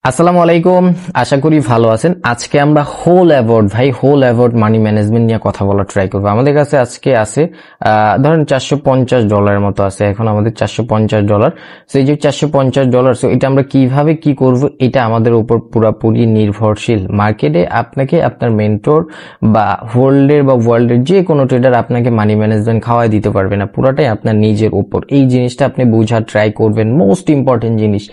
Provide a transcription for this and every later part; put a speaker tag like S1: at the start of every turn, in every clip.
S1: আসসালামু আলাইকুম, আশা করি ভালো আছেন। আজকে আমরা হোল অ্যাভয়েড মানি ম্যানেজমেন্ট নিয়ে কথা বলার ট্রাই করবো। আমাদের কাছে আজকে আছে ধরেন $450 মতো আছে। এখন আমাদের $450, এই যে $450, এটা আমরা কিভাবে কি করব এটা আমাদের উপর পুরোপুরি নির্ভরশীল। মার্কেটে আপনাকে আপনার মেন্টর বা ওয়ার্ল্ডের যে কোনো ট্রেডার আপনাকে মানি ম্যানেজমেন্ট খাওয়াই দিতে পারবে না, পুরাটাই আপনার নিজের উপর। এই জিনিসটা আপনি বোঝার ট্রাই করবেন, মোস্ট ইম্পর্টেন্ট জিনিস।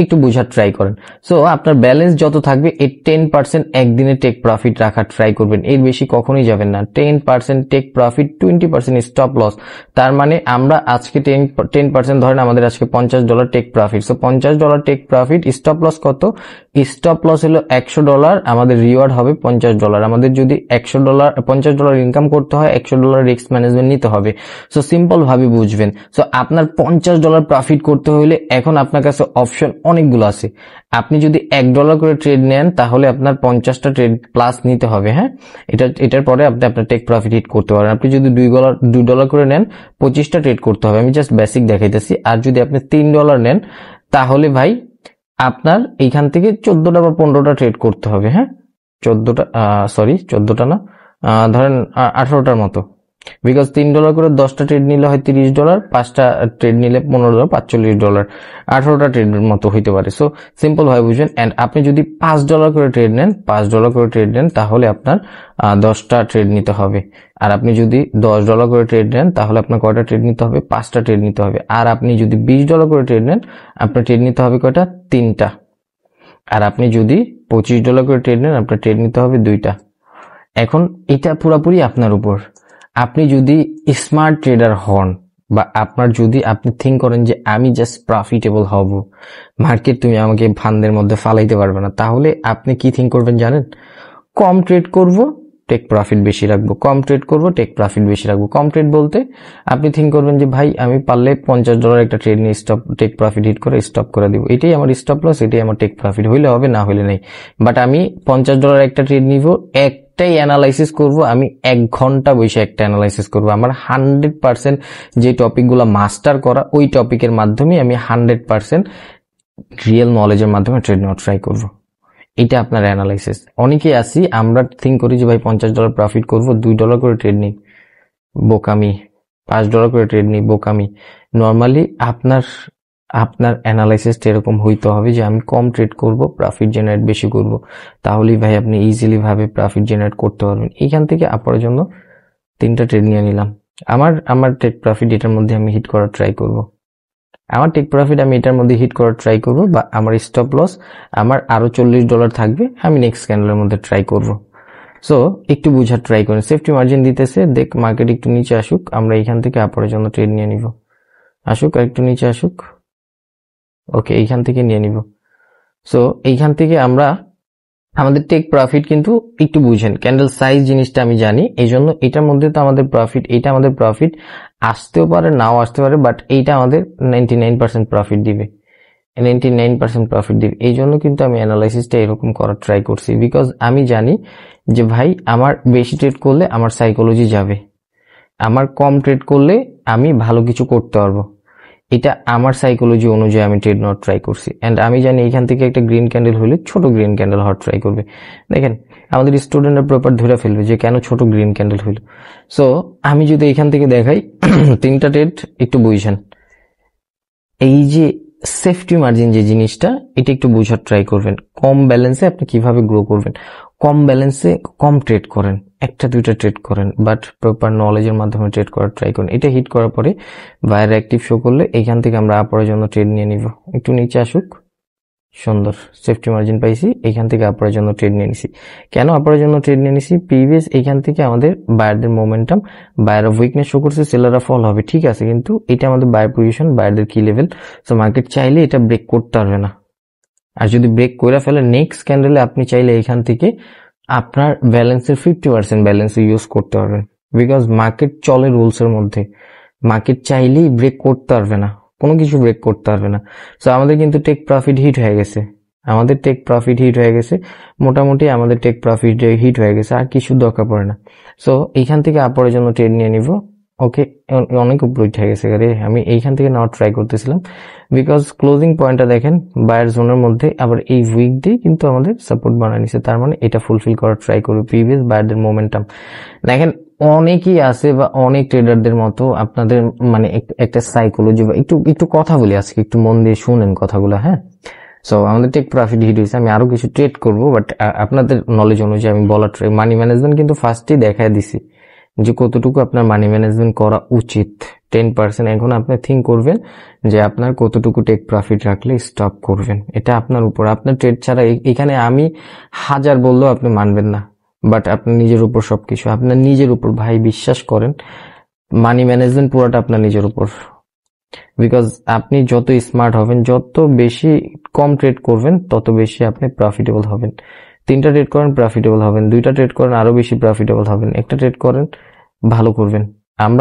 S1: একটু বোঝার ট্রাই করেন। সো আপনার ব্যালেন্স যত থাকবে এর 10% একদিনে টেক প্রফিট রাখার ট্রাই করবেন, এর বেশি কখনোই যাবেন না। 10% টেক প্রফিট, 20% স্টপ লস। তার মানে আমরা আজকে 10% ধরেন আমাদের আজকে $50 take profit. So $50 take profit, stop loss কত? স্টপ লস হলো $100, আমাদের রিওয়ার্ড হবে $50। আমাদের যদি $50 ইনকাম করতে হয়, $100 রিস্ক ম্যানেজমেন্ট নিতে হবে। সো সিম্পল ভাবে বুঝবেন। সো আপনার $50 প্রফিট করতে হলে এখন আপনার কাছে অপশন অনেকগুলো আছে। আপনি যদি $1 করে ট্রেড নেন তাহলে আপনার 50টা ট্রেড প্লাস নিতে হবে। হ্যাঁ, এটার পরে আপনি আপনার টেক প্রফিট হিট করতে পারেন। আপনি যদি $2 করে নেন 25টা ট্রেড করতে হবে। আমি জাস্ট বেসিক দেখাইতেছি। আর যদি আপনি $3 নেন তাহলে ভাই আপনার এইখান থেকে 14টা বা 15টা ট্রেড করতে হবে। হ্যাঁ, 14টা না, ধরেন 18টার মতো। বিকজ $3 করে 10টা ট্রেড নিলে হয় $30, 5টা ট্রেড নিলে $15, $45, 18টা ট্রেডের মতো হইতে পারে। সো সিম্পল ভাবে বুঝবেন। এন্ড আপনি যদি $5 করে ট্রেড নেন তাহলে আপনার 10টা ট্রেড নিতে হবে। আর আপনি যদি $10 করে ট্রেড নেন তাহলে আপনার কয়টা ট্রেড নিতে হবে? 5টা ট্রেড নিতে হবে। আর আপনি যদি $20 করে ট্রেড নেন আপনার ট্রেড নিতে হবে কয়টা? 3টা। আর আপনি যদি $25 করে ট্রেড নেন আপনার ট্রেড নিতে হবে 2টা। এখন এটা পুরোপুরি আপনার উপর। আপনি যদি স্মার্ট ট্রেডার হন বা আপনি থিঙ্ক করেন যে আমি জাস্ট প্রফিটেবল হব, মার্কেট তুমি আমাকে ফান্দের মধ্যে ফালাইতে পারবে না, তাহলে আপনি কি থিঙ্ক করবেন জানেন? কম ট্রেড করব, টেক প্রফিট বেশি রাখবো। কম ট্রেড করব, টেক প্রফিট বেশি রাখবো। কম ট্রেড বলতে আপনি থিঙ্ক করবেন যে ভাই আমি পারলে $50 একটা ট্রেড নিয়ে টেক প্রফিট হিট করে স্টপ করে দিব, এটাই আমার স্টপ লস, এটাই আমার টেক প্রফিট। হইলে হবে, না হইলে নেই। বাট আমি $50 একটা ট্রেড নিব, একটাই অ্যানালাইসিস করব, আমি 1 ঘন্টা বসে একটা অ্যানালাইসিস করব। আমার 100% যে টপিকগুলো মাস্টার করা, ওই টপিকের মাধ্যমে আমি 100% রিয়েল নলেজের মাধ্যমে ট্রেড নেওয়ার ট্রাই করব। এটা আপনার অ্যানালাইসিস। অনেকেই আছি আমরা থিঙ্ক করি যে ভাই $50 প্রফিট করব, $2 করে ট্রেড নিই, বোকামি। $5 করে ট্রেড নিই, বোকামি। নর্মালি আপনার অ্যানালাইসিসটা এরকম হইতে হবে যে আমি কম ট্রেড করব, প্রফিট জেনারেট বেশি করব। তাহলেই ভাই আপনি ইজিলি ভাবে প্রফিট জেনারেট করতে পারবেন। এইখান থেকে আপনার জন্য 3টা ট্রেড নিয়ে নিলাম। আমার টেক প্রফিট এটার মধ্যে আমি হিট করার ট্রাই করব। বা আমার স্টপ লস আমার আরো $40 থাকবে, আমি নেক্সট ক্যান্ডেলের মধ্যে ট্রাই করব। সো একটু বুঝার ট্রাই করেন। সেফটি মার্জিন দিতেছে, দেখ মার্কেট একটু নিচে আসুক, আমরা এইখান থেকে আপনার জন্য ট্রেড নিয়ে নিব। আসুক, আর একটু নিচে আসুক। ওকে, এইখান থেকে নিয়ে নিব। সো এইখান থেকে আমরা আমাদের টেক প্রফিট কিন্তু একটু বুঝেন, ক্যান্ডেল সাইজ জিনিসটা আমি জানি, এই জন্য এটার মধ্যে তো আমাদের প্রফিট, এটা আমাদের প্রফিট আসতেও পারে নাও আসতে পারে, বাট এইটা আমাদের 99% প্রফিট দিবে, 99% প্রফিট দিবে। এই জন্য কিন্তু আমি অ্যানালাইসিসটা এরকম করার ট্রাই করছি। বিকজ আমি জানি যে ভাই আমার বেশি ট্রেড করলে আমার সাইকোলজি যাবে, আমার কম ট্রেড করলে আমি ভালো কিছু করতে পারবো। এটা আমার সাইকোলজি অনুযায়ী আমি ট্রেড নেওয়ার ট্রাই করছি। এন্ড আমি জানি এখান থেকে একটা গ্রিন ক্যান্ডেল হলে ছোট গ্রিন ক্যান্ডেল হওয়ার ট্রাই করবে। দেখেন আমাদের স্টুডেন্টরা প্রপার ধরে ফেলবে যে কেন ছোট গ্রিন ক্যান্ডেল হইল। সো আমি যদি এখান থেকে দেখাই 3টা ট্রেড, একটু বুঝছেন এই যে সেফটি মার্জিন যে জিনিসটা, এটা একটু বোঝার ট্রাই করবেন। কম ব্যালেন্সে আপনি কিভাবে গ্রো করবেন, কম ব্যালেন্সে কম ট্রেড করেন, 1টা 2টা ট্রেড করেন, বাট প্রপার নলেজের মাধ্যমে ট্রেড করার ট্রাই করেন। এটা হিট করার পরে বাইরে অ্যাক্টিভ শো করলে এখান থেকে আমরা আপনার জন্য ট্রেড নিয়ে নিব। একটু নিচে আসুক, সুন্দর সেফটি মার্জিন পাইছি, এখান থেকে আপনার জন্য ট্রেড নিয়ে নিছি। কেন আপনার জন্য ট্রেড নিয়ে নিছি? প্রিভিয়াস এখান থেকে আমাদের বায়ারদের momentum, buyer of weakness show করছে, সেলাররা ফল হবে, ঠিক আছে, কিন্তু এটা আমাদের বায়ার পজিশন, বায়ারদের কি লেভেল। সো মার্কেট চাইলে এটা ব্রেক করতে পারবে না। আর যদি ব্রেক করে ফেলে নেক্সট ক্যান্ডেলে আপনি চাইলে এখান থেকে আপনার ব্যালেন্সের 50% ব্যালেন্স ইউজ করতে পারবেন। বিকজ মার্কেট চলে রুলস এর মধ্যে, মার্কেট চাইলেই ব্রেক করতে পারবে না, কোনো কিছু ব্রেক করতে পারবে না। সো আমাদের কিন্তু টেক প্রফিট হিট হয়ে গেছে, মোটামুটি আমাদের টেক প্রফিট হিট হয়ে গেছে, আর কিছু দরকার পড়ে না। সো এইখান থেকে আপনার জন্য ট্রেড নিয়ে নিব। ওকে, অনেক উপরে উঠে গেছে রে। আমি এইখান থেকে নেওয়ার ট্রাই করতেছিলাম বিকজ ক্লোজিং পয়েন্টটা দেখেন বায়ার জোনের মধ্যে, আবার এই উইক দিয়ে কিন্তু আমাদের সাপোর্ট বানায় নিছে, তার মানে এটা ফুলফিল করার ট্রাই করবে প্রিভিয়াস বায়ারদের মোমেন্টাম। দেখেন অনেকেই আছে বা অনেক ট্রেডারদের মতো আপনাদের মানে একটা সাইকোলজি বা একটু কথা বলি আজকে, একটু মন দিয়ে শুনেন কথাগুলো, হ্যাঁ। সো আমাদের টেক প্রফিট হিট হয়েছে, আমি আরো কিছু ট্রেড করবো, বাট আপনাদের নলেজ অনুযায়ী আমি বলার ট্রাই, মানি ম্যানেজমেন্ট কিন্তু ফার্স্টেই দেখায় দিছি যে কতটুকু আপনার মানি ম্যানেজমেন্ট করা উচিত। 10%। এখন আপনি থিঙ্ক করবেন যে আপনার কতটুকু টেক প্রফিট রাখলে স্টপ করবেন, এটা আপনার উপর। আপনার ট্রেড ছাড়া এখানে আমি হাজার বললেও আপনি মানবেন না, বাট আপনার নিজের উপর সবকিছু, আপনার নিজের উপর ভাই, বিশ্বাস করেন। মানি ম্যানেজমেন্ট পুরোটা আপনার নিজের উপর, বিকজ আপনি যত স্মার্ট হবেন, যত বেশি কম ট্রেড করবেন, তত বেশি আপনি প্রফিটেবল হবেন। 3টা ট্রেড করেন প্রফিটেবল হবেন, 2টা ট্রেড করেন আরো বেশি প্রফিটেবল হবেন, একটা ট্রেড করেন ভালো করবেন।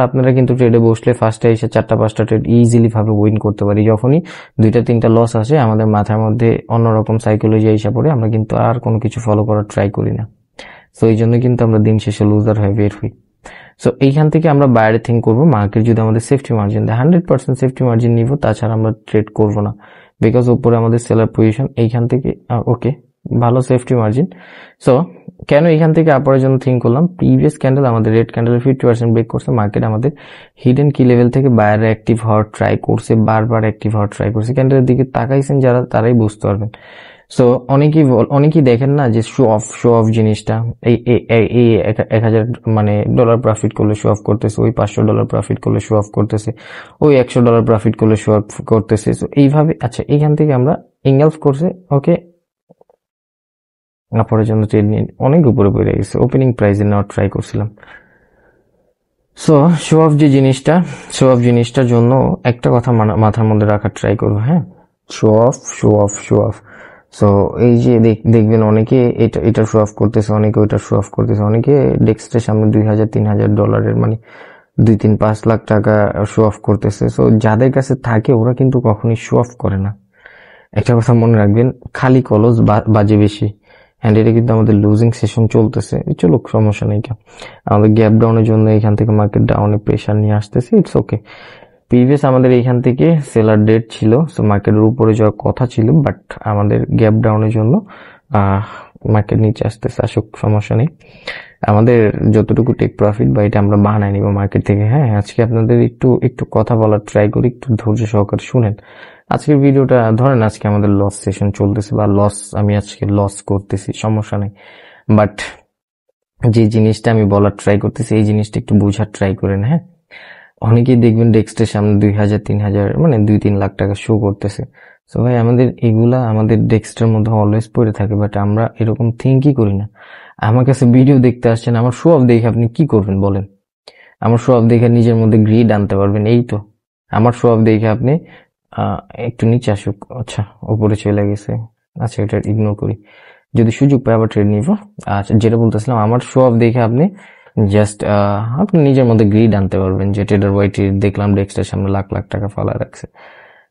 S1: আপনারা কিন্তু ট্রেডে বসলে ফার্স্টে এসে 4টা-5টা ট্রেড ইজিলি ভাবে উইন করতে পারি। যখনই 2টা-3টা লস আসে আমাদের মাথার মধ্যে অন্যরকম সাইকোলজি এসে পড়ে, আমরা কিন্তু আর কোনো কিছু ফলো করার ট্রাই করি না। তো এই জন্য কিন্তু আমরা দিন শেষে লুজার হয়ে বের হই। সো এইখান থেকে আমরা বাইরে থিঙ্ক করবো, মার্কেট যদি আমাদের সেফটি মার্জিন দেয় 100% সেফটি মার্জিন নিব, তাছাড়া আমরা ট্রেড করব না, বিকজ উপরে আমাদের সেলার পজিশন। এইখান থেকে ওকে ভালো সেফটি মার্জিন। সো কেন এখান থেকে আপারের জন্য থিঙ্ক করলাম, প্রিভিয়াস ক্যান্ডেল আমাদের রেড ক্যান্ডেল 50% ব্রেক করছে, মার্কেট আমাদের হিডেন কি লেভেল থেকে বাইরে অ্যাক্টিভ হওয়ার ট্রাই করছে, বারবার অ্যাক্টিভ হওয়ার ট্রাই করছে। ক্যান্ডেলের দিকে তাকাইছেন যারা, তারাই বুঝতে পারবেন। সো অনেকেই দেখেন না যে শো অফ জিনিসটা, এই $1000 মানে ডলার প্রফিট করলে শো অফ করতেছে, ওই $500 প্রফিট করলে শো অফ করতেছে, ওই $100 প্রফিট করলে শো অফ করতেছে। সো এইভাবে আচ্ছা, এইখান থেকে আমরা ইনগালফ করছে, ওকে আপরের জন্য ট্রেড নিয়ে অনেক উপরে পড়ে গেছে, ওপেনিং প্রাইসে নেওয়ার ট্রাই করছিলাম। সো শো অফ জিনিসটার জন্য একটা কথা মাথার মধ্যে রাখার ট্রাই করবো, হ্যাঁ, শো অফ। সো এই যে দেখবেন অনেকে এটা শো অফ করতেছে, অনেকে ওইটা শো অফ করতেছে, অনেকে ডেস্কের সামনে $2000-3000 মানে 2-3-5 লাখ টাকা শো অফ করতেছে। সো যাদের কাছে থাকে ওরা কিন্তু কখনোই শো অফ করে না। একটা কথা মনে রাখবেন, খালি কলস বাজে বেশি। অ্যান্ড এটা কিন্তু আমাদের লুজিং সেশন চলতেছে, চলুক, সমস্যা নেই। আমাদের গ্যাপ ডাউনের জন্য এখান থেকে মার্কেট ডাউনে প্রেশার নিয়ে আসতেছে, ইটস ওকে। প্রিভিয়াস আমাদের এইখান থেকে সেলার ডেট ছিল, সো মার্কেটের উপরে যাওয়ার কথা ছিল, বাট আমাদের গ্যাপ ডাউনের জন্য মার্কেট নিচে আসতেছে, আসুক, সমস্যা নেই। আমাদের যতটুকু টেক প্রফিট বা এটা আমরা বানায় নিব মার্কেট থেকে। হ্যাঁ, আজকে আপনাদের একটু কথা বলার ট্রাই করি, একটু ধৈর্য সহকারে শুনেন। আজকের ভিডিওটা ধরেন আজকে আমাদের লস সেশন চলতেছে বা আমি আজকে লস করতেছি, সমস্যা নেই, বাট যে জিনিসটা আমি বলার ট্রাই করতেছি এই জিনিসটা একটু বোঝার ট্রাই করেন। হ্যাঁ, অনেকেই দেখবেন ডেস্কের সামনে 2000-3000 মানে 2-3 লাখ টাকা শো করতেছে। সো ভাই, আমাদের এগুলা আমাদের ডেস্কের মধ্যে অলওয়েজ পড়ে থাকে, বাট আমরা এরকম থিঙ্কই করি না। আমার কাছে ভিডিও দেখতে আসছেন, আমার শো অফ দেখে আপনি কি করবেন বলেন? আমার শো অফ দেখে নিজের মধ্যে গ্রিড আনতে পারবেন, এই তো। আমার শো অফ দেখে আপনি একটু নিচে আসুক, আচ্ছা উপরে চলে গেছে, আচ্ছা এটা ইগনোর করি, যদি সুযোগ পাই আবার ট্রেড নিব। আচ্ছা, যেটা বলতেছিলাম, আমার শো অফ দেখে আপনি জাস্ট আপনি নিজের মধ্যে গ্রিড আনতে পারবেন যে ট্রেডার ওয়াইটি দেখলাম ডেস্কের সামনে লাখ লাখ টাকা ফালা রাখছে।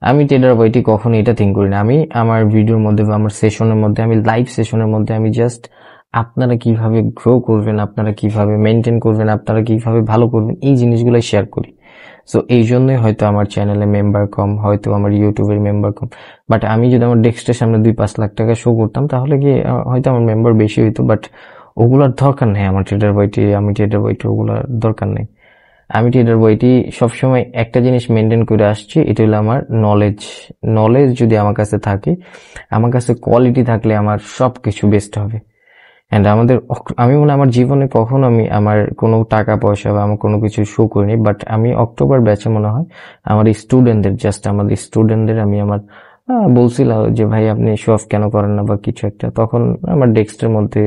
S1: আমি ট্রেডার ওয়াইটি কখনো এটা থিঙ্ক করি না। আমি আমার ভিডিওর মধ্যে বা আমার সেশনের মধ্যে, আমি লাইভ সেশনের মধ্যে আমি জাস্ট আপনারা কিভাবে গ্রো করবেন, আপনারা কিভাবে মেনটেন করবেন, আপনারা কিভাবে ভালো করবেন, এই জিনিসগুলাই শেয়ার করি। সো এই জন্যই হয়তো আমার চ্যানেলে মেম্বার কম, হয়তো আমার ইউটিউবের মেম্বার কম, বাট আমি যদি আমার ডেস্কের সামনে 2-5 লাখ টাকা শো করতাম তাহলে কি হয়তো আমার মেম্বার বেশি হইতো, বাট ওগুলার দরকার নেই। আমি ট্রেডার বইটি ওগুলার দরকার নেই। আমি ট্রেডার বইটি সবসময় একটা জিনিস মেনটেন করে আসছি, এটা হলো আমার নলেজ যদি আমার কাছে থাকে, আমার কাছে কোয়ালিটি থাকলে আমার সবকিছু বেস্ট হবে। এন্ড আমি মনে আমার জীবনে কখনো আমি আমার কোনো টাকা পয়সা বা আমার কোনো কিছু শো করিনি, বাট আমি অক্টোবর ব্যাচে মনে হয় আমাদের স্টুডেন্টদের আমি আমার বলছিলাম যে ভাই আপনি শো অফ কেন করেন না বা কিছু একটা, তখন আমার ডেস্কের মধ্যে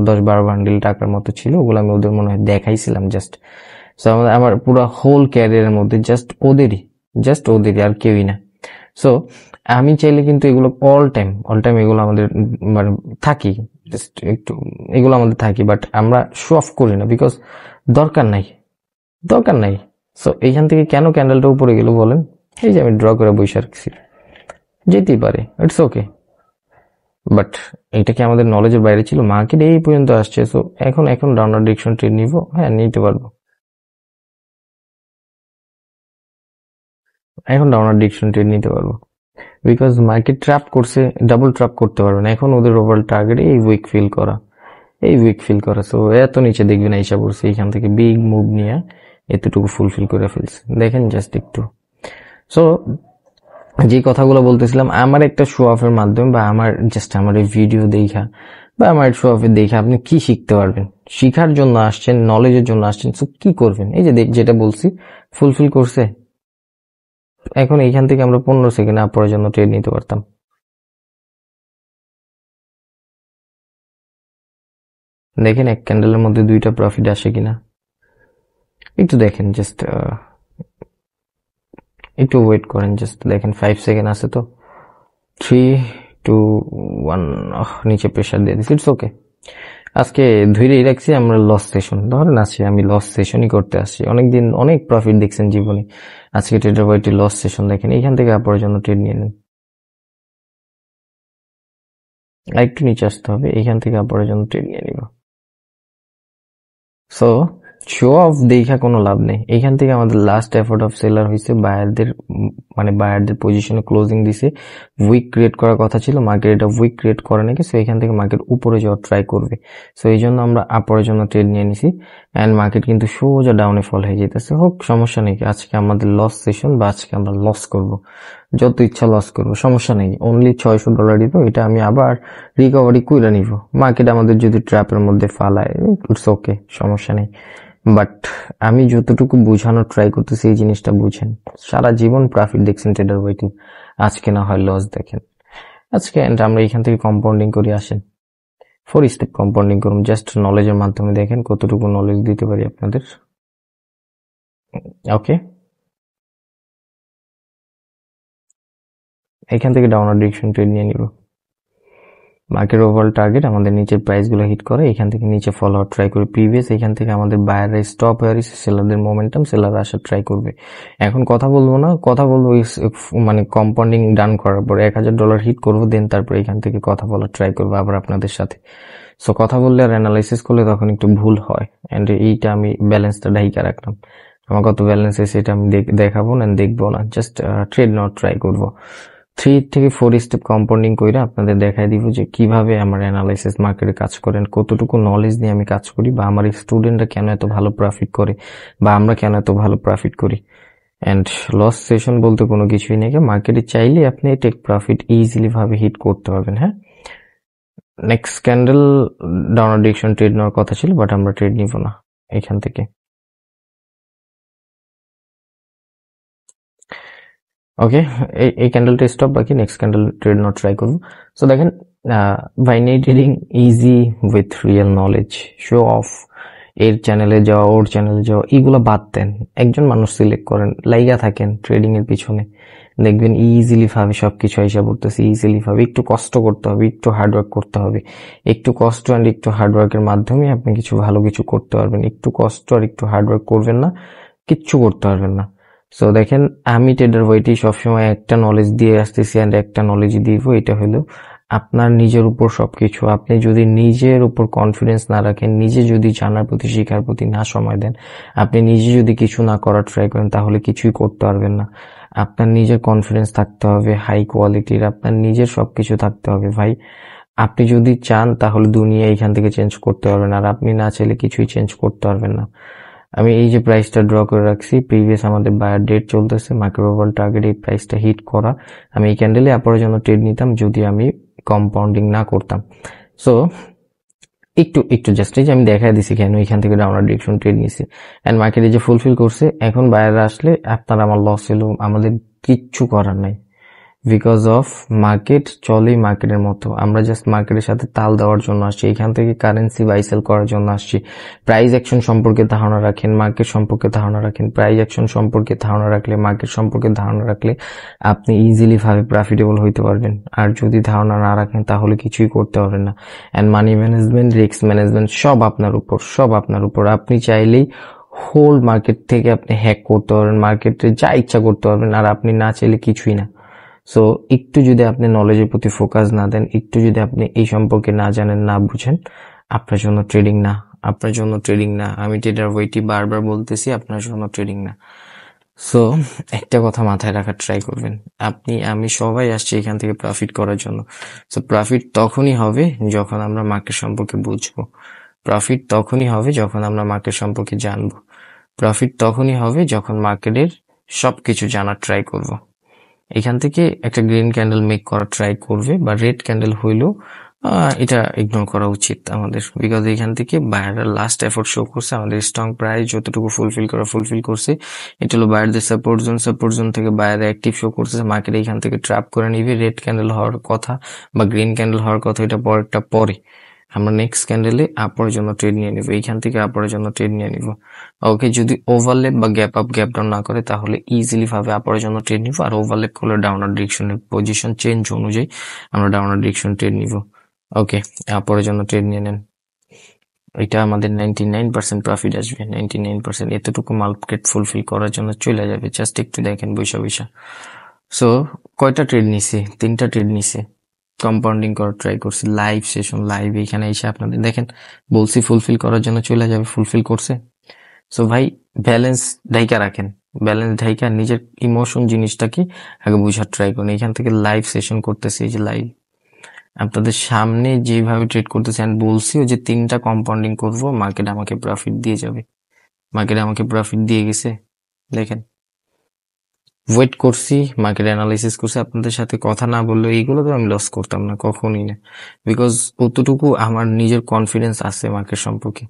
S1: 10-12 বান্ডিল টাকার মতো ছিল, ওগুলো আমি ওদের মনে হয় দেখাইছিলাম জাস্ট। সো আমার পুরো হোল ক্যারিয়ারের মধ্যে জাস্ট ওদেরই আর কেউই না। সো আমি চাইলে কিন্তু এগুলো অল টাইম এগুলো আমাদের মানে থাকি, জাস্ট একটু এগুলো আমাদের থাকি, বাট আমরা শো অফ করি না, বিকজ দরকার নাই। সো এইখান থেকে কেন ক্যান্ডেলটা উপরে গেল বলেন? এই যে আমি ড্র করে বসে রাখছি, যেতেই পারে, ইটস ওকে, বাট এটা কি আমাদের নলেজের বাইরে ছিল? মার্কেট এই পর্যন্ত আসছে, সো এখন ডাউনার ডিরেকশন ট্রেড নিব, হ্যাঁ নিতে পারবো। এখন ডাউনার ডিরেকশন ট্রেড নিতে পারবো, বিকজ মার্কেট ট্র্যাপ করছে, ডাবল ট্র্যাপ করতে পারবে না। এখন ওদের ওভারঅল টার্গেট এই উইক ফিল করা, সো এত নিচে দেখবেন আইসা পড়ছে, এখান থেকে বিগ মুভ নিয়ে এতটুকু ফুলফিল করে ফেলছে, দেখেন জাস্ট একটু। সো যে কথাগুলো বলতেছিলাম, আমার একটা শো অফের মাধ্যমে বা আমার এই ভিডিও দেখা বা আমার শো অফের দেখে আপনি কি শিখতে পারবেন? শিখার জন্য আসছেন, নলেজের জন্য আসছেন, সো কি করবেন? এই যে যেটা বলছি ফুলফিল করছে, এখন এইখান থেকে আমরা 15 সেকেন্ড আপ পরের জন্য ট্রেড নিতে পারতাম। দেখেন এক ক্যান্ডেলের মধ্যে দুইটা প্রফিট আসে কিনা, একটু দেখেন, জাস্ট একটু ওয়েট করেন, জাস্ট দেখেন 5 সেকেন্ড আছে তো। 3, 2, 1, নিচে প্রেসার দিয়ে দিচ্ছি, ইটস ওকে। আজকে ধৈর্যই রাখছি আমরা লস সেশন, ধরেন আছি আমি লস সেশনই করতে আসছি, অনেকদিন অনেক প্রফিট দেখছেন জীবনে, আজকে ট্রেডার বইটি লস সেশন দেখেন, এইখান থেকে আপনার জন্য ট্রেড নিয়ে নিন। একটু নিচে আসতে হবে, এইখান থেকে আপনার জন্য ট্রেড নিয়ে নিব। সো শো অফ দেখা কোনো লাভ নেই, এইখান থেকে আমাদের লাস্ট এফোর্ট অফ সেলার হয়েছে, বায়ারদের পজিশনে ক্লোজিং দিছে, উইক ক্রিয়েট করার কথা ছিল, মার্কেট এটা উইক ক্রিয়েট করে নাকি, সো এখান থেকে মার্কেট উপরে যাওয়ার ট্রাই করবে, সো এই জন্য আমরা আপরের জন্য ট্রেড নিয়ে নিছি, অ্যান্ড মার্কেট কিন্তু সোজা ডাউনে ফল হয়ে যেতেছে। হোক, সমস্যা নেই, আজকে আমাদের লস সেশন বা আজকে আমরা লস করব, যত ইচ্ছা লস করবো, সমস্যা নেই, অনলি $600 তো, এটা আমি আবার রিকভারি করে নিব। মার্কেট আমাদের যদি ট্র্যাপের মধ্যে ফালায়, ইটস ওকে, সমস্যা নেই, বাট আমি যতটুকু বোঝানোর ট্রাই করতেছি এই জিনিসটা বুঝেন। সারা জীবন প্রফিট দেখছেন ট্রেডার ওয়েটিং, আজকে না হয় লস দেখেন। আজকে আমরা এখান থেকে কম্পাউন্ডিং করে আসেন, 4 স্টেপ কম্পাউন্ডিং করুন, জাস্ট নলেজের মাধ্যমে দেখেন কতটুকু নলেজ দিতে পারি আপনাদের। ওকে, এখান থেকে ডাউনার ডিরেকশন ট্রেড নিয়ে নিব। মার্কেট ওভারঅল টার্গেট আমাদের নিচের প্রাইস গুলো হিট করে, এখান থেকে নিচে ফলো আউট ট্রাই করি। প্রিভিয়াস এখান থেকে আমাদের বায়াররা স্টপ হয়ে আছে, সেলারদের মোমেন্টাম, সেলাররা আসার ট্রাই করবে। এখন কথা বলবো না, কথা বলবো মানে কম্পাউন্ডিং ডান করার পর $1000 হিট করবো, দেন তারপর এখান থেকে কথা বলার ট্রাই করবো আবার আপনাদের সাথে। সো কথা বললে আর অ্যানালাইসিস করলে তখন একটু ভুল হয়, এন্ড এইটা আমি ব্যালেন্সটা ঢাইকা রাখলাম। আমার কত ব্যালেন্স আছে সেটা আমি দেখাবো না, দেখবো না, জাস্ট ট্রেড নেওয়ার ট্রাই করবো। 3 থেকে 4 স্টেপ কম্পাউন্ডিং করে আপনাদের দেখাই দিব যে কিভাবে আমার অ্যানালাইসিস মার্কেটে কাজ করেন, কতটুকু নলেজ নিয়ে আমি কাজ করি, বা আমার স্টুডেন্টরা কেন এত ভালো প্রফিট করে, বা আমরা কেন এত ভালো প্রফিট করি। এন্ড লস সেশন বলতে কোনো কিছুই নেই, মার্কেটে চাইলে আপনি টেক প্রফিট ইজিলি ভাবে হিট করতে পারবেন। হ্যাঁ, নেক্সট ক্যান্ডেল ডাউনার ডিরেকশন ট্রেড নেওয়ার কথা ছিল, বাট আমরা ট্রেড নিব না এখান থেকে। ওকে, এই ক্যান্ডেলটা স্টপ বাকি, নেক্সট ক্যান্ডেল ট্রেড নেওয়ার ট্রাই করবো। সো দেখেন, binary trading easy with real knowledge. Show off, এর চ্যানেলে যাওয়া, ওর চ্যানেলে যাওয়া, এগুলো বাদ দেন, একজন মানুষ সিলেক্ট করেন, লাইগা থাকেন ট্রেডিং এর পিছনে, দেখবেন ইজিলি ভাবে সবকিছু আইসা পড়তেছে, ইজিলি ভাবে। একটু কষ্ট করতে হবে, একটু হার্ডওয়ার্ক করতে হবে, একটু কষ্ট অ্যান্ড একটু হার্ডওয়ার্কের মাধ্যমে আপনি কিছু ভালো কিছু করতে পারবেন। একটু কষ্ট আর একটু হার্ডওয়ার্ক করবেন না, কিচ্ছু করতে পারবেন না। সো দেখেন, আমি ট্রেডার বইটি সবসময় একটা নলেজ দিয়ে আসতেছি, অ্যান্ড একটা নলেজ দিব, এটা হলো আপনার নিজের উপর সবকিছু। আপনি যদি নিজের উপর কনফিডেন্স না রাখেন, নিজে যদি জানার প্রতি, শিখার প্রতি না সময় দেন, আপনি নিজে যদি কিছু না করার ট্রাই করেন, তাহলে কিছুই করতে পারবেন না। আপনার নিজের কনফিডেন্স থাকতে হবে হাই কোয়ালিটির, আপনার নিজের সবকিছু থাকতে হবে ভাই। আপনি যদি চান তাহলে দুনিয়া এইখান থেকে চেঞ্জ করতে পারবেন, আর আপনি না চাইলে কিছুই চেঞ্জ করতে পারবেন না। আমি এই যে প্রাইসটা ড্র করে রাখছি, প্রিভিয়াস আমাদের বায়ার ডেট চলতেছে, মার্কেট ওভারঅল টার্গেট এই প্রাইসটা হিট করা, আমি এই ক্যান্ডেলে আপরের জন্য ট্রেড নিতাম যদি আমি কম্পাউন্ডিং না করতাম। সো একটু জাস্ট এই যে আমি দেখাই দিছি কেন এখান থেকে ডাউনার ডিরেকশন ট্রেড নিছি, এন্ড মার্কেটে যে ফুলফিল করছে। এখন বায়াররা আসলে আপনার আমার লস হলো, আমাদের কিচ্ছু করার নাই, বিকজ অফ মার্কেট চলেই মার্কেটের মতো, আমরা জাস্ট মার্কেটের সাথে তাল দেওয়ার জন্য আসছি, এখান থেকে কারেন্সি বাই সেল করার জন্য আসছি। প্রাইস অ্যাকশন সম্পর্কে ধারণা রাখেন, মার্কেট সম্পর্কে ধারণা রাখেন, প্রাইস অ্যাকশন সম্পর্কে ধারণা রাখলে, মার্কেট সম্পর্কে ধারণা রাখলে আপনি ইজিলি ভাবে প্রফিটেবল হইতে পারবেন। আর যদি ধারণা না রাখেন তাহলে কিছুই করতে পারবেন না। And money management, risk management সব আপনার উপর। আপনি চাইলেই হোল মার্কেট থেকে আপনি হ্যাক করতে পারবেন, মার্কেটে যা ইচ্ছা করতে পারবেন, আর আপনি না চাইলে কিছুই না। সো একটু যদি আপনি নলেজের প্রতি ফোকাস না দেন, একটু যদি আপনি এই সম্পর্কে না জানেন, না বুঝেন, আপনার জন্য ট্রেডিং না। আমি ট্রেডার ওয়েটি বারবার বলতেছি, আপনার জন্য ট্রেডিং না। সো একটা কথা মাথায় রাখার ট্রাই করবেন, আপনি আমি সবাই আসছি এখান থেকে প্রফিট করার জন্য। সো প্রফিট তখনই হবে যখন আমরা মার্কেট সম্পর্কে বুঝবো, প্রফিট তখনই হবে যখন আমরা মার্কেট সম্পর্কে জানবো, প্রফিট তখনই হবে যখন মার্কেটের সবকিছু জানার ট্রাই করব। এখান থেকে একটা গ্রিন ক্যান্ডেল মেক করার ট্রাই করবে বা রেড ক্যান্ডেল হইলেও এটা ইগনোর করা উচিত আমাদের, বিকজ এখান থেকে বায়াররা লাস্ট এফোর্ট শো করছে, আমাদের স্ট্রং প্রাইস যতটুকু ফুলফিল করছে, এটা হলো বায়ারদের সাপোর্ট জোন থেকে বায়াররা অ্যাক্টিভ শো করছে, মার্কেট এখান থেকে ট্র্যাপ করে নিবে। রেড ক্যান্ডেল হওয়ার কথা বা গ্রিন ক্যান্ডেল হওয়ার কথা, এটা পরেরটা পরে। আমরা নেক্সট ক্যান্ডেলে আপরের জন্য ট্রেড নিয়ে নিব, এইখান থেকে আপরের জন্য ট্রেড নিয়ে নিব। ওকে, যদি ওভারল্যাপ বা গ্যাপ আপ গ্যাপ ডাউন না করে তাহলে ইজিলি ভাবে আপরের জন্য ট্রেড নিব, আর ওভারল্যাপ করলে ডাউনার ডিরেকশনের পজিশন চেঞ্জ অনুযায়ী আমরা ডাউনার ডিরেকশন ট্রেড নিব। ওকে, আপরের জন্য ট্রেড নিয়ে নেন। এটা আমাদের 99% প্রফিট আসবে, 99%। এতটুকু মার্কেট ফুলফিল করার জন্য চলে যাবে, জাস্ট একটু দেখেন বৈশা। সো কয়টা ট্রেড নিছে? 3টা ট্রেড নিছে। কম্পাউন্ডিং করার ট্রাই করছি, লাইভ সেশন, লাইভ এখানে এসে আপনাদের দেখেন বলছি ফুলফিল করার জন্য চলে যাবে, ফুলফিল করছে। সো ভাই ব্যালেন্স ঢাইকা রাখেন, ব্যালেন্স ঢাইকা নিজের ইমোশন জিনিসটাকে আগে বুঝার ট্রাই করুন। এখান থেকে লাইভ সেশন করতেছি, এই যে লাইভ আপনাদের সামনে যেভাবে ট্রেড করতেছে, and বলছিও যে 3টা কম্পাউন্ডিং করবো, মার্কেট আমাকে প্রফিট দিয়ে যাবে, মার্কেট আমাকে প্রফিট দিয়ে গেছে। দেখেন ওয়েট করছি, মার্কেট অ্যানালাইসিস করছি, আপনাদের সাথে কথা না বললেও এইগুলো তো আমি লস করতাম না, কখনই না, বিকজ অতটুকু আমার নিজের কনফিডেন্স আছে মার্কেট সম্পর্কে,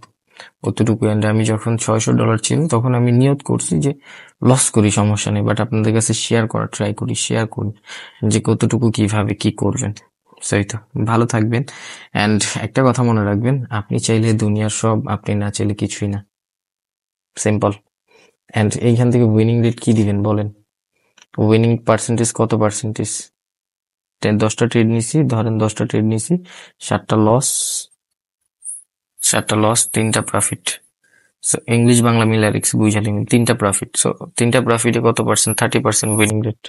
S1: অতটুকু। অ্যান্ড আমি যখন $600 ছিল তখন আমি নিয়ত করছি যে লস করি, সমস্যা নেই, বাট আপনাদের কাছে শেয়ার করার ট্রাই করি, শেয়ার করি যে কতটুকু কিভাবে কি করবেন। সেই তো, ভালো থাকবেন। অ্যান্ড একটা কথা মনে রাখবেন, আপনি চাইলে দুনিয়ার সব, আপনি না চাইলে কিছুই না, সিম্পল। অ্যান্ড এইখান থেকে উইনিং রেট কি দিবেন বলেন? উইনিং পার্সেন্টেজ কত পার্সেন্টেজ? 10টা ট্রেড নিছি, ধরেন 10টা ট্রেড নিছি, 7টা লস, 3টা প্রফিট। সো ইংলিশ বাংলা মিলে রিক্স বুঝালি 3টা প্রফিট। সো 3টা প্রফিটে কত পার্সেন্ট? 30% winning rate.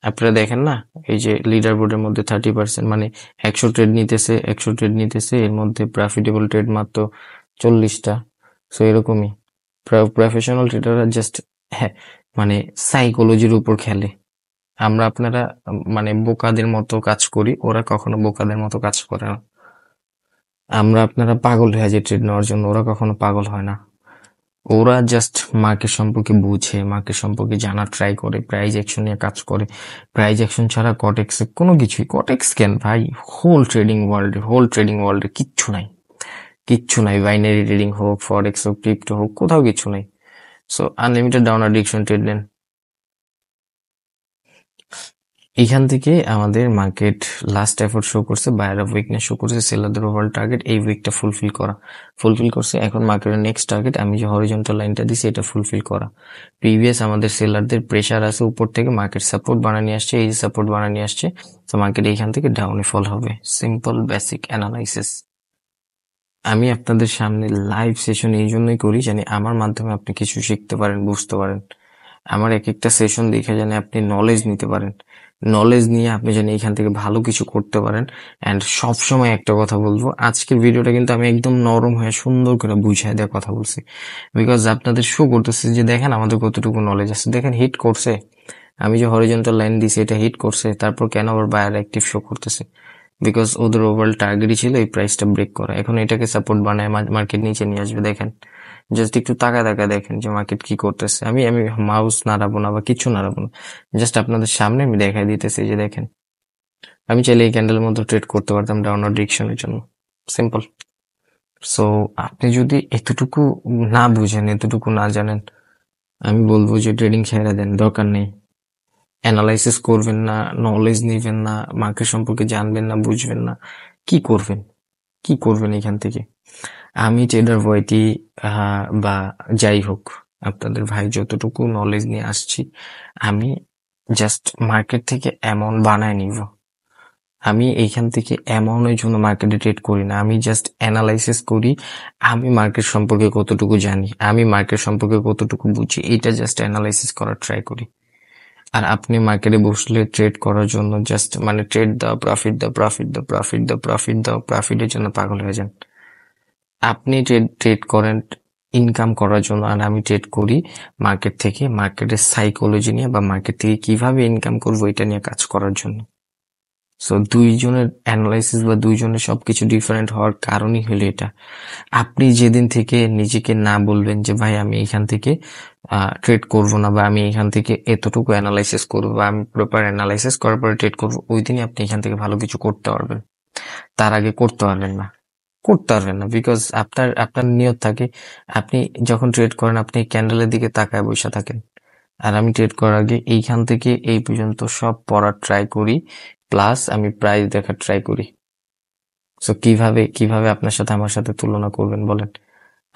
S1: আপনারা দেখেন না, এই যে লিডার বোর্ডের মধ্যে 30%, মানে 100 ট্রেড নিতেছে, এর মধ্যে প্রফিটেবল ট্রেড মাত্র 40টা। সো এরকমই প্রফেশনাল ট্রেডাররা জাস্ট, হ্যাঁ, মানে সাইকোলজির উপর খেলে। আমরা আপনারা মানে বোকাদের মতো কাজ করি, ওরা কখনো বোকাদের মতো কাজ করে না। আমরা আপনারা পাগল হয়ে যায় ট্রেড নেওয়ার জন্য, ওরা কখনো পাগল হয় না। ওরা জাস্ট মার্কেট সম্পর্কে বুঝে, মার্কেট সম্পর্কে জানার ট্রাই করে, প্রাইজ অ্যাকশন নিয়ে কাজ করে। প্রাইজ অ্যাকশন ছাড়া কটেক্সে কোনো কিছুই, কটেক্স কেন ভাই, হোল ট্রেডিং ওয়ার্ল্ডে কিচ্ছু নাই, বাইনারি ট্রেডিং হোক, ফরেক্স হোক, ক্রিপ্টো হোক, কোথাও কিছু নাই। সো আনলিমিটেড ডাউনার ডিরেকশন ট্রেড নেন। এখান থেকে আমাদের মার্কেট লাস্ট এফোর্ট শো করছে, বায়ার অফ উইকনেস শো করছে, সেলারদের ওভারঅল টার্গেট এই উইকটা ফুলফিল করছে। এখন মার্কেটের নেক্সট টার্গেট আমি যে হরিজন্টাল লাইনটা দিছি এটা ফুলফিল করা। প্রিভিয়াস আমাদের সেলারদের প্রেসার আছে উপর থেকে, মার্কেট সাপোর্ট বানানি আসছে, এই সাপোর্ট বানানি আসছে, তো মার্কেট এইখান থেকে ডাউনে ফল হবে। সিম্পল বেসিক অ্যানালাইসিস আমি আপনাদের সামনে লাইভ সেশন এই জন্যই করি, জানি আমার মাধ্যমে আপনি কিছু শিখতে পারেন, বুঝতে পারেন। আমার এক একটা সেশন দেখে জানি আপনি নলেজ নিতে পারেন, নলেজ নিয়ে আপনি জানি এখান থেকে ভালো কিছু করতে পারেন। অ্যান্ড সবসময় একটা কথা বলবো, আজকের ভিডিওটা কিন্তু আমি একদম নরম হয়ে সুন্দর করে বুঝাই দেওয়ার কথা বলছি, বিকজ আপনাদের শো করতেছে যে দেখেন আমাদের কতটুকু নলেজ আছে। দেখেন হিট করছে, আমি যে হরিজন্টাল লাইন দিছি এটা হিট করছে, তারপর কেন আবার বায়ার অ্যাক্টিভ শো করতেছে? বিকজ ওদের ওভারঅল টার্গেটই ছিল এই প্রাইসটা ব্রেক করা। এখন এটাকে সাপোর্ট বানায় মার্কেট নিচে নিয়ে আসবে। দেখেন জাস্ট একটু তাকায় দেখেন যে মার্কেট কি করতেছে। আমি মাউস নাড়াবো না বা কিছু নাড়াবো না, জাস্ট আপনাদের সামনে আমি দেখাই দিতেছি যে দেখেন আমি চাইলে এই ক্যান্ডেলের মধ্যে ট্রেড করতে পারতাম ডাউনওয়ার্ড ডিরেকশনের জন্য, সিম্পল। সো আপনি যদি এতটুকু না বুঝেন, এতটুকু না জানেন, আমি বলবো যে ট্রেডিং ছেড়ে দেন, দরকার নেই। অ্যানালাইসিস করবেন না, নলেজ নিবেন না, মার্কেট সম্পর্কে জানবেন না, বুঝবেন না, কি করবেন এখান থেকে? আমি ট্রেডার ভয়টি বা যাই হোক, আপনাদের ভাই যতটুকু নলেজ নিয়ে আসছি, আমি জাস্ট মার্কেট থেকে অ্যামাউন্ট বানায় নিব। আমি এইখান থেকে অ্যামাউন্টের জন্য মার্কেটে ট্রেড করি না, আমি জাস্ট অ্যানালাইসিস করি। আমি মার্কেট সম্পর্কে কতটুকু জানি, আমি মার্কেট সম্পর্কে কতটুকু বুঝি, এটা জাস্ট অ্যানালাইসিস করার ট্রাই করি। আর আপনি মার্কেটে বসলে ট্রেড করার জন্য জাস্ট মানে ট্রেড দাও, প্রফিটের জন্য পাগল হয়ে যান। আপনি ট্রেড করেন ইনকাম করার জন্য, আর আমি ট্রেড করি মার্কেট থেকে, মার্কেটের সাইকোলজি নিয়ে বা মার্কেট থেকে কিভাবে ইনকাম করবো এটা নিয়ে কাজ করার জন্য। সো দুইজনের অ্যানালাইসিস বা দুইজনের সবকিছু ডিফারেন্ট হওয়ার কারণই হলো এটা। আপনি যেদিন থেকে নিজেকে না বলবেন যে ভাই আমি এখান থেকে ট্রেড করব না, বা আমি এখান থেকে এতটুকু অ্যানালাইসিস করবো, বা আমি প্রপার অ্যানালাইসিস করার পরে ট্রেড করবো, ওই দিনই আপনি এখান থেকে ভালো কিছু করতে পারবেন। তার আগে করতে পারবেন না, বিকজ আপনার আপনার নিয়ত থাকে, আপনি যখন ট্রেড করেন আপনি ক্যান্ডেলের দিকে তাকায় বসে থাকেন। আর আমি ট্রেড করার আগে এইখান থেকে এই পর্যন্ত সব পড়ার ট্রাই করি, প্লাস আমি প্রাইস দেখার ট্রাই করি। সো কিভাবে কিভাবে আপনার সাথে আমার সাথে তুলনা করবেন বলেন?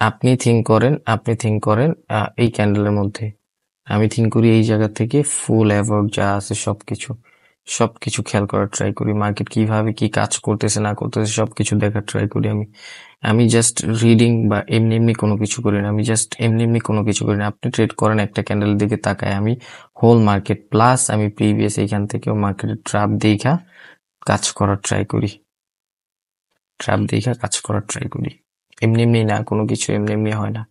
S1: আপনি থিঙ্ক করেন এই ক্যান্ডেলের মধ্যে, আমি থিঙ্ক করি এই জায়গা থেকে ফুল অ্যাভারেজ যা আছে সবকিছু খেয়াল করার ট্রাই করি, মার্কেট কিভাবে কি কাজ করতেছে না করতেছে সবকিছু দেখার ট্রাই করি। আমি জাস্ট রিডিং বা এমনি কোনো কিছু করি না, আপনি ট্রেড করেন একটা ক্যান্ডেলের দিকে তাকায়, আমি হোল মার্কেট প্লাস আমি প্রিভিয়াস এইখান থেকেও মার্কেটের ট্র্যাপ দেখা কাজ করার ট্রাই করি, এমনি না, কোনো কিছু এমনি হয় না।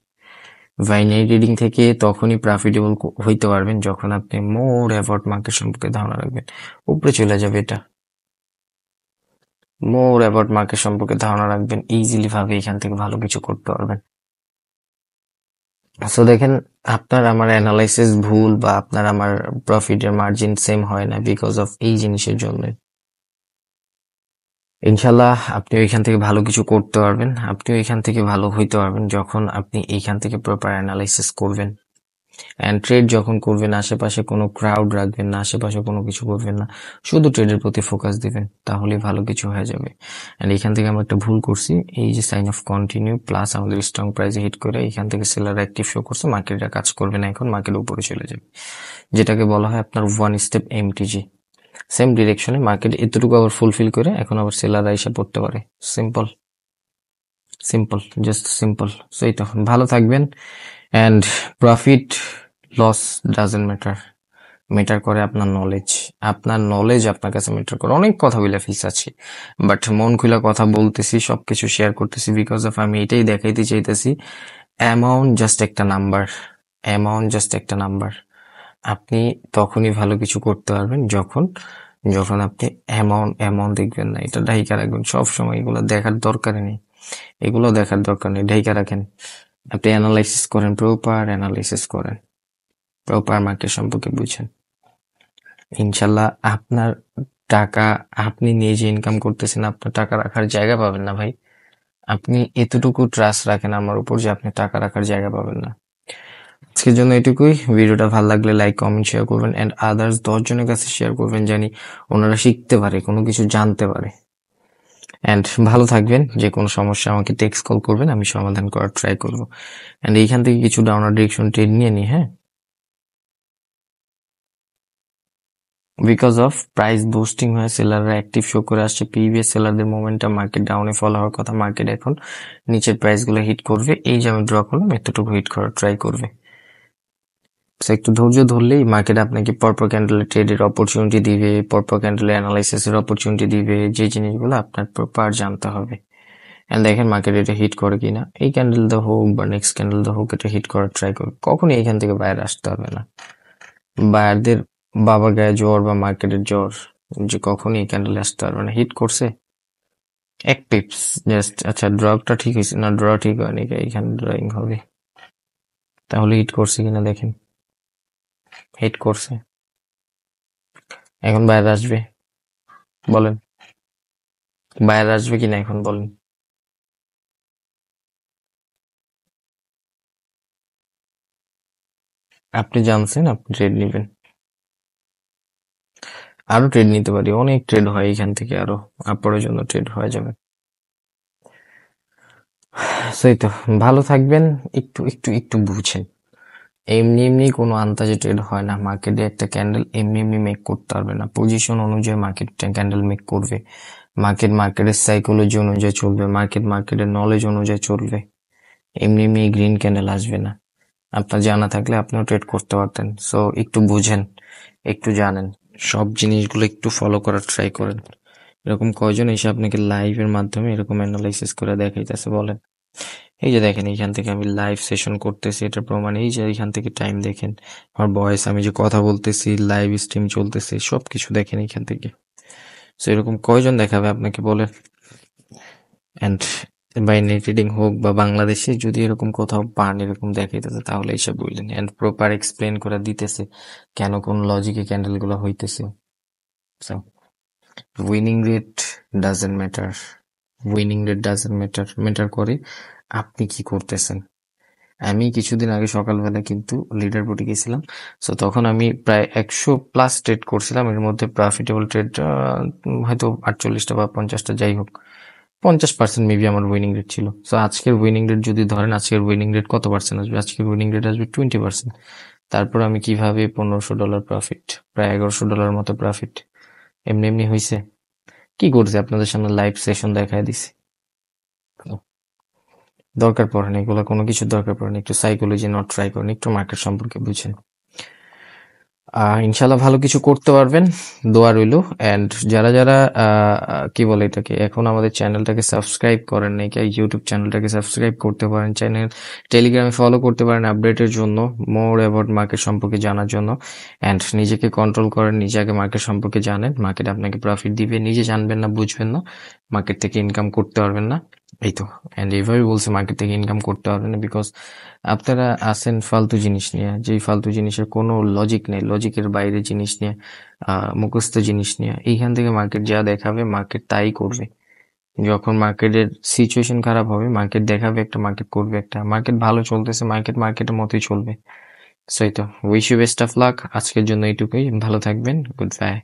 S1: বাইনারি ট্রেডিং থেকে তখনই প্রফিটেবল হইতে পারবেন যখন আপনি মোর অ্যাভাউট মার্কেট সম্পর্কে ধারণা রাখবেন। উপরে চলে যাবে এটা, মোর অ্যাবাউট মার্কেট সম্পর্কে ধারণা রাখবেন, ইজিলি ভাবে এখান থেকে ভালো কিছু করতে পারবেন। সো দেখেন, আপনার আমার অ্যানালাইসিস ভুল বা আপনার আমার প্রফিটের মার্জিন সেম হয় না বিকজ অফ এই জিনিসের জন্য। ইনশাল্লাহ আপনি এখান থেকে ভালো কিছু করতে পারবেন, আপনিও এখান থেকে ভালো হইতে পারবেন যখন আপনি এইখান থেকে প্রপার অ্যানালাইসিস করবেন। অ্যান্ড ট্রেড যখন করবেন আশেপাশে কোনো ক্রাউড রাখবেন না, আশেপাশে কোনো কিছু করবেন না, শুধু ট্রেডের প্রতি ফোকাস দিবেন, তাহলে ভালো কিছু হয়ে যাবে। অ্যান্ড এখান থেকে আমরা একটা ভুল করছি, এই যে সাইন অফ কন্টিনিউ প্লাস আমাদের স্ট্রং প্রাইসে হিট করে এখান থেকে সেলার অ্যাক্টিভ শো করছে, মার্কেটটা কাজ করবে না, এখন মার্কেট উপরে চলে যাবে, যেটাকে বলা হয় আপনার ওয়ান স্টেপ এমটিজি। সেম ডিরেকশনে মার্কেট এতটুকু আবার ফুলফিল করে এখন আবার সেলাররা এসে পড়তে পারে। Simple, just simple. সো এই তখন ভালো থাকবেন, and profit loss doesn't matter করে আপনার নলেজ আপনার কাছে ম্যাটার করে। অনেক কথা বলে ফেলছি আছি, বাট মন খুলে কথা বলতেছি, সবকিছু শেয়ার করতেছি বিকজ অফ আমি এটাই দেখাইতে চাইতেছি, অ্যামাউন্ট জাস্ট একটা নাম্বার। আপনি তখনই ভালো কিছু করতে পারবেন যখন আপনি অ্যামাউন্ট দেখবেন না, এটা ঢাইকা রাখবেন সবসময়, এগুলো দেখার দরকার নেই, ঢাইকা রাখেন। আপনি অ্যানালাইসিস করেন, প্রপার মার্কেট সম্পর্কে বুঝেন। ইনশাল্লাহ আপনার টাকা আপনি নিজে ইনকাম করতেছেন, আপনার টাকা রাখার জায়গা পাবেন না ভাই। আপনি এতটুকু ট্রাস্ট রাখেন আমার উপর যে আপনি টাকা রাখার জায়গা পাবেন না। আজকের জন্য এটুকুই। ভিডিওটা ভালো লাগলে লাইক কমেন্ট শেয়ার করবেন, অ্যান্ড আদার্স 10 জনের কাছে শেয়ার করবেন, জানি ওনারা শিখতে পারে, কোনো কিছু জানতে পারে। অ্যান্ড ভালো থাকবেন, যে কোনো সমস্যা আমাকে টেক্সট কল করবেন, আমি সমাধান করার ট্রাই করবো। অ্যান্ড এইখান থেকে কিছু ডাউনার ডিরেকশন ট্রেড নিয়ে নিই, হ্যাঁ, বিকজ অফ প্রাইস বুস্টিং হয়ে সেলাররা অ্যাক্টিভ শো করে আসছে, প্রিভিয়াস সেলারদের মোমেন্টাম মার্কেট ডাউনে ফলো হওয়ার কথা, মার্কেট এখন নিচের প্রাইসগুলো হিট করবে, এই যে আমি ড্র করলাম এতটুকু হিট করার ট্রাই করবে। একটু ধৈর্য ধরলেই মার্কেট আপনাকে পরপর ক্যান্ডেলের ট্রেডের অপরচুনিটি দিবে, পরপর ক্যান্ডেলের অ্যানালাইসিসের অপরচুনিটি দিবে, যে জিনিসগুলো আপনার প্রপার জানতে হবে। এন্ড দেখেন মার্কেট এটা হিট করে কিনা, এই ক্যান্ডেল দা হোক বা নেক্সট ক্যান্ডেল দা হোক, এটা হিট করার ট্রাই করবে, কখনই এখান থেকে বাইরে আসতে হবে না। বায়ারদের বাবার গায়ে জ্বর বা মার্কেটের জ্বর, যে কখনই এই ক্যান্ডেলে আসতে পারবে না। হিট করছে এক পিপস জাস্ট, আচ্ছা ড্রপটা ঠিক হয়েছে না, ড্র ঠিক হয়নি, এখানে ড্রয়িং হবে, তাহলে হিট করছে কিনা দেখেন, হিট করছে, এখন বাইরে আসবে, বলেন বাইরে আসবে কিনা এখন বলেন। আপনি জানছেন আপনি ট্রেড নেবেন, আরো ট্রেড নিতে পারি, অনেক ট্রেড হয় এখান থেকে, আরো আপরের জন্য ট্রেড হয়ে যাবে। সেই তো, ভালো থাকবেন, একটু বুঝেন, এমনি কোনো আন্দাজে ট্রেড হয় না, মার্কেটে একটা ক্যান্ডেল এমনি মেক করতে পারবে না, পজিশন অনুযায়ী মার্কেট ক্যান্ডেল মেক করবে, মার্কেটের সাইকোলজি অনুযায়ী চলবে, মার্কেটের নলেজ অনুযায়ী চলবে, এমনি গ্রিন ক্যান্ডেল আসবে না। আপনার জানা থাকলে আপনিও ট্রেড করতে পারতেন। সো একটু বুঝেন, একটু জানেন, সব জিনিসগুলো একটু ফলো করার ট্রাই করেন। এরকম কয়জন এসে আপনাকে লাইভের মাধ্যমে এরকম অ্যানালাইসিস করে দেখাইতেছে বলেন? এই যে দেখেন এইখান থেকে আমি লাইভ সেশন করতেছি, এটা প্রমাণ। এই যে এইখান থেকে টাইম দেখেন, আমার ভয়েস, আমি যে কথা বলতেছি, লাইভ স্ট্রিম চলতেছে, সবকিছু দেখেন এইখান থেকে। সো এরকম কয়জন দেখাবে আপনাকে বলেন? অ্যান্ড বাই নেট রিডিং হোক বা বাংলাদেশে যদি এরকম কোথাও পান এরকম দেখাইতেছে, তাহলে এইসব বললেন। অ্যান্ড প্রপার এক্সপ্লেন করে দিতেছে কেন কোন লজিকে ক্যান্ডেলগুলো হইতেছে। So winning rate doesn't matter, winning rate doesn't matter, matter করে আপনি কি করতেছেন। আমি কিছুদিন আগে সকালবেলা কিন্তু লিডার বোর্ডে গেছিলাম। সো তখন আমি প্রায় 100+ ট্রেড করছিলাম, এর মধ্যে প্রফিটেবল ট্রেড হয়তো 48টা বা 50টা, যাই হোক 50% মেবি আমার উইনিং রেট ছিল। সো আজকের উইনিং রেট যদি ধরেন, আজকের উইনিং রেট কত পার্সেন্ট আসবে? আজকের উইনিং রেট আসবে 20%। তারপর আমি কিভাবে $1500 প্রফিট, প্রায় $1100 মতো প্রফিট এমনি এমনি হয়েছে? কি করছে? আপনাদের সামনে লাইভ সেশন দেখায় দিছি। দরকার পড়ে না এগুলো, কোনো কিছু দরকার পড়ে না। একটু সাইকোলজি নট ট্রাই করেন, একটু মার্কেট সম্পর্কে বুঝেন। ইনশাল্লাহ ভালো কিছু করতে পারবেন, দোয়া রইল। অ্যান্ড যারা যারা কি বলে এটাকে, এখন আমাদের চ্যানেলটাকে সাবস্ক্রাইব করেন নাই, ইউটিউব চ্যানেলটাকে সাবস্ক্রাইব করতে পারেন, চ্যানেল টেলিগ্রামে ফলো করতে পারেন আপডেটের জন্য, মোর অ্যাবাউট মার্কেট সম্পর্কে জানার জন্য। অ্যান্ড নিজেকে কন্ট্রোল করেন, নিজে আগে মার্কেট সম্পর্কে জানেন, মার্কেট আপনাকে প্রফিট দিবে। নিজে জানবেন না, বুঝবেন না, মার্কেট থেকে ইনকাম করতে পারবেন না। এই তো, অ্যান্ড এইভাবে বলছে মার্কেট থেকে ইনকাম করতে পারবেন না, বিকজ আপনারা আছেন ফালতু জিনিস নিয়ে, যেই ফালতু জিনিসের কোনো লজিক নেই, লজিকের বাইরে জিনিস নিয়ে, মুখস্থ জিনিস নিয়ে। এইখান থেকে মার্কেট যা দেখাবে মার্কেট তাই করবে। যখন মার্কেটের সিচুয়েশন খারাপ হবে, মার্কেট দেখাবে একটা, মার্কেট করবে একটা। মার্কেট ভালো চলতেছে, মার্কেট মার্কেটের মতোই চলবে। সো এই তো, wish you best of luck. আজকের জন্য এইটুকুই, ভালো থাকবেন, গুড বাই।